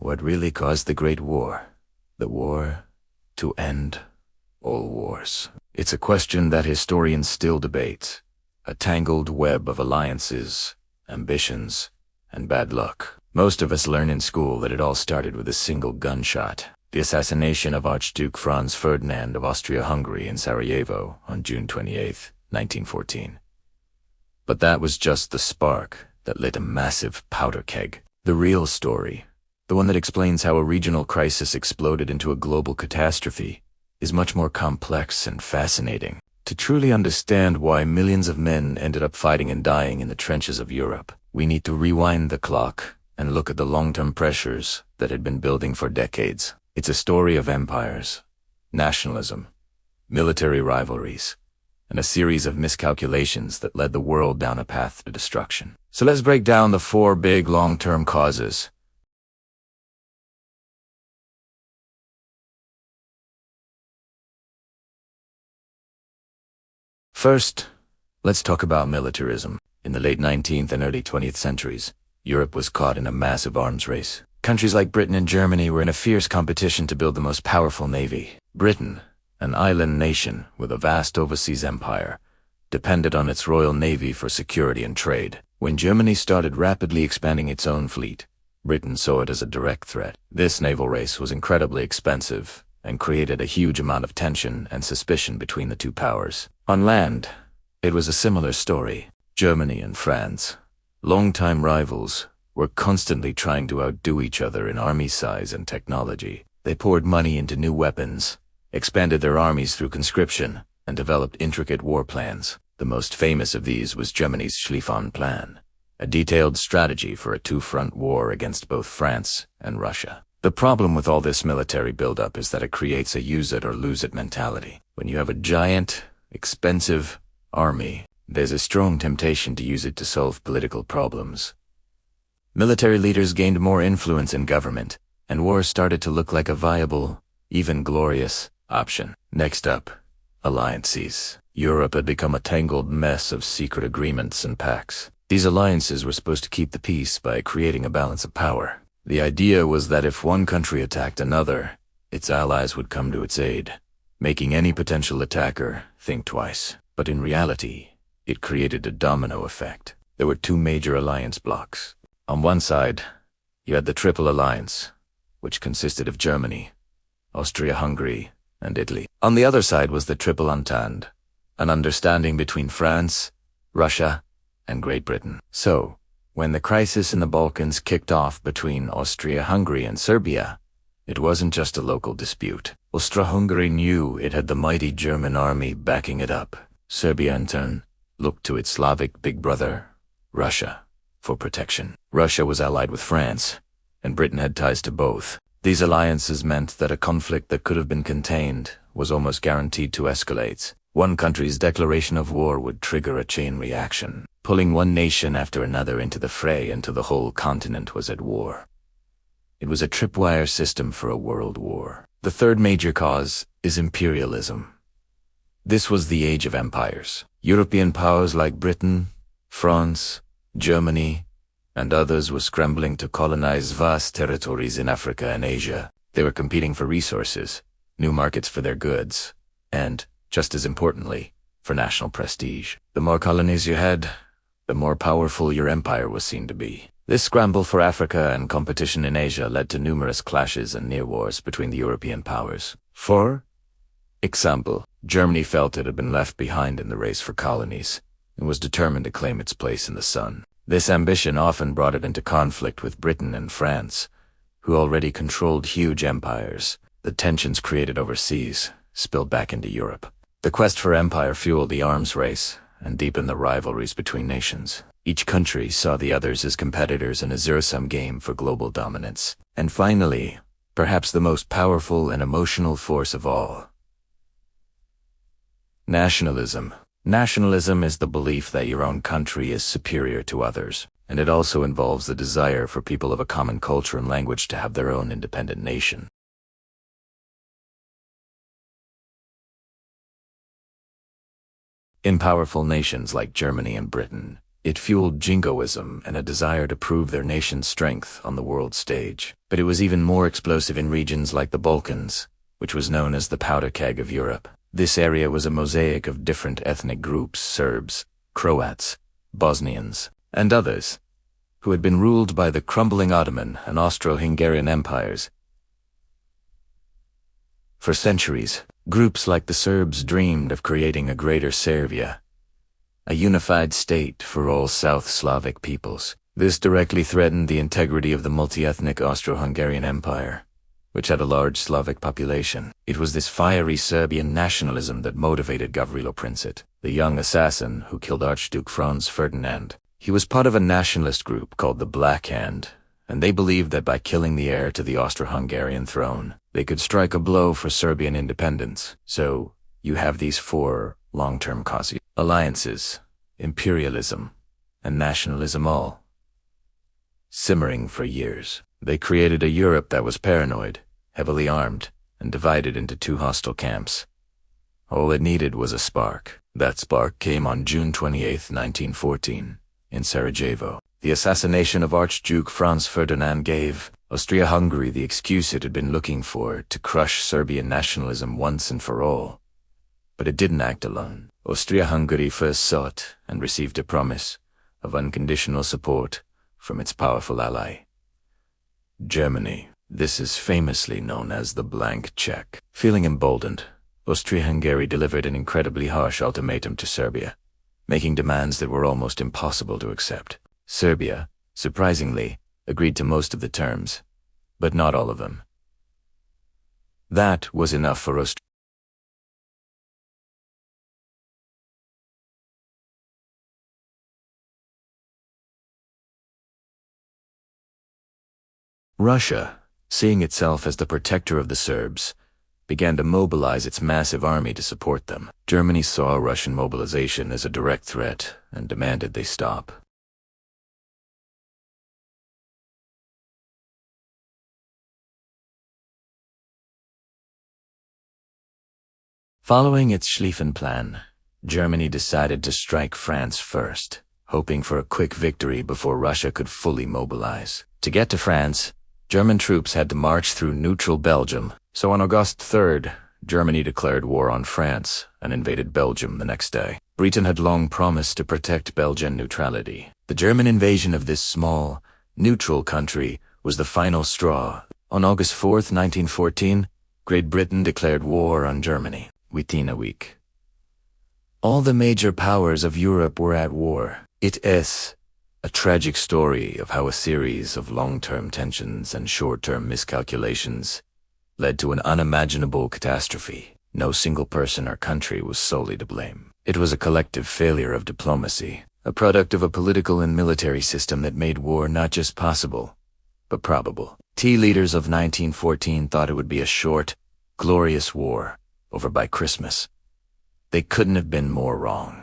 What really caused the Great War? The war to end all wars. It's a question that historians still debate. A tangled web of alliances, ambitions, and bad luck. Most of us learn in school that it all started with a single gunshot. The assassination of Archduke Franz Ferdinand of Austria-Hungary in Sarajevo on June 28, 1914. But that was just the spark that lit a massive powder keg. The real story, the one that explains how a regional crisis exploded into a global catastrophe, is much more complex and fascinating. To truly understand why millions of men ended up fighting and dying in the trenches of Europe, we need to rewind the clock and look at the long-term pressures that had been building for decades. It's a story of empires, nationalism, military rivalries, and a series of miscalculations that led the world down a path to destruction. So let's break down the 4 big long-term causes. First, let's talk about militarism. In the late 19th and early 20th centuries, Europe was caught in a massive arms race. Countries like Britain and Germany were in a fierce competition to build the most powerful navy. Britain, an island nation with a vast overseas empire, depended on its royal navy for security and trade. When Germany started rapidly expanding its own fleet, Britain saw it as a direct threat. This naval race was incredibly expensive and created a huge amount of tension and suspicion between the two powers. On land, it was a similar story. Germany and France, longtime rivals, were constantly trying to outdo each other in army size and technology. They poured money into new weapons, expanded their armies through conscription, and developed intricate war plans. The most famous of these was Germany's Schlieffen Plan, a detailed strategy for a two-front war against both France and Russia. The problem with all this military buildup is that it creates a use-it-or-lose-it mentality. When you have a giant, expensive army, there's a strong temptation to use it to solve political problems. Military leaders gained more influence in government, and war started to look like a viable, even glorious, option. Next up, alliances. Europe had become a tangled mess of secret agreements and pacts. These alliances were supposed to keep the peace by creating a balance of power. The idea was that if one country attacked another, its allies would come to its aid, making any potential attacker think twice. But in reality, it created a domino effect. There were 2 major alliance blocks. On one side, you had the Triple Alliance, which consisted of Germany, Austria-Hungary, and Italy. On the other side was the Triple Entente, an understanding between France, Russia, and Great Britain. So, when the crisis in the Balkans kicked off between Austria-Hungary and Serbia, it wasn't just a local dispute. Austria-Hungary knew it had the mighty German army backing it up. Serbia, in turn, looked to its Slavic big brother, Russia, for protection. Russia was allied with France, and Britain had ties to both. These alliances meant that a conflict that could have been contained was almost guaranteed to escalate. One country's declaration of war would trigger a chain reaction, pulling one nation after another into the fray until the whole continent was at war. It was a tripwire system for a world war. The third major cause is imperialism. This was the age of empires. European powers like Britain, France, Germany, and others were scrambling to colonize vast territories in Africa and Asia. They were competing for resources, new markets for their goods, and, just as importantly, for national prestige. The more colonies you had, the more powerful your empire was seen to be. This scramble for Africa and competition in Asia led to numerous clashes and near wars between the European powers. For example, Germany felt it had been left behind in the race for colonies, and was determined to claim its place in the sun. This ambition often brought it into conflict with Britain and France, who already controlled huge empires. The tensions created overseas spilled back into Europe. The quest for empire fueled the arms race and deepened the rivalries between nations. Each country saw the others as competitors in a zero-sum game for global dominance. And finally, perhaps the most powerful and emotional force of all, nationalism. Nationalism is the belief that your own country is superior to others, and it also involves the desire for people of a common culture and language to have their own independent nation. In powerful nations like Germany and Britain, It fueled jingoism and a desire to prove their nation's strength on the world stage. But it was even more explosive in regions like the Balkans, which was known as the powder keg of Europe. This area was a mosaic of different ethnic groups: Serbs, Croats, Bosnians, and others, who had been ruled by the crumbling Ottoman and Austro-Hungarian empires. For centuries, groups like the Serbs dreamed of creating a greater Serbia, a unified state for all South Slavic peoples. This directly threatened the integrity of the multi-ethnic Austro-Hungarian Empire, which had a large Slavic population. It was this fiery Serbian nationalism that motivated Gavrilo Princip, the young assassin who killed Archduke Franz Ferdinand. He was part of a nationalist group called the Black Hand, and they believed that by killing the heir to the Austro-Hungarian throne, they could strike a blow for Serbian independence. So, you have these four long-term causes: alliances, imperialism, and nationalism, all simmering for years. They created a Europe that was paranoid, heavily armed, and divided into two hostile camps. All it needed was a spark. That spark came on June 28, 1914, in Sarajevo. The assassination of Archduke Franz Ferdinand gave Austria-Hungary the excuse it had been looking for to crush Serbian nationalism once and for all. But it didn't act alone. Austria-Hungary first sought and received a promise of unconditional support from its powerful ally, Germany. This is famously known as the blank check. Feeling emboldened, Austria-Hungary delivered an incredibly harsh ultimatum to Serbia, making demands that were almost impossible to accept. Serbia, surprisingly, agreed to most of the terms, but not all of them. That was enough for Austria. Russia, seeing itself as the protector of the Serbs, began to mobilize its massive army to support them. Germany saw Russian mobilization as a direct threat and demanded they stop. Following its Schlieffen Plan, Germany decided to strike France first, hoping for a quick victory before Russia could fully mobilize. To get to France, German troops had to march through neutral Belgium, so on August 3rd, Germany declared war on France and invaded Belgium the next day. Britain had long promised to protect Belgian neutrality. The German invasion of this small, neutral country was the final straw. On August 4th, 1914, Great Britain declared war on Germany. Within a week, all the major powers of Europe were at war. It is a tragic story of how a series of long-term tensions and short-term miscalculations led to an unimaginable catastrophe. No single person or country was solely to blame. It was a collective failure of diplomacy, a product of a political and military system that made war not just possible, but probable. Tea leaders of 1914 thought it would be a short, glorious war, over by Christmas. They couldn't have been more wrong.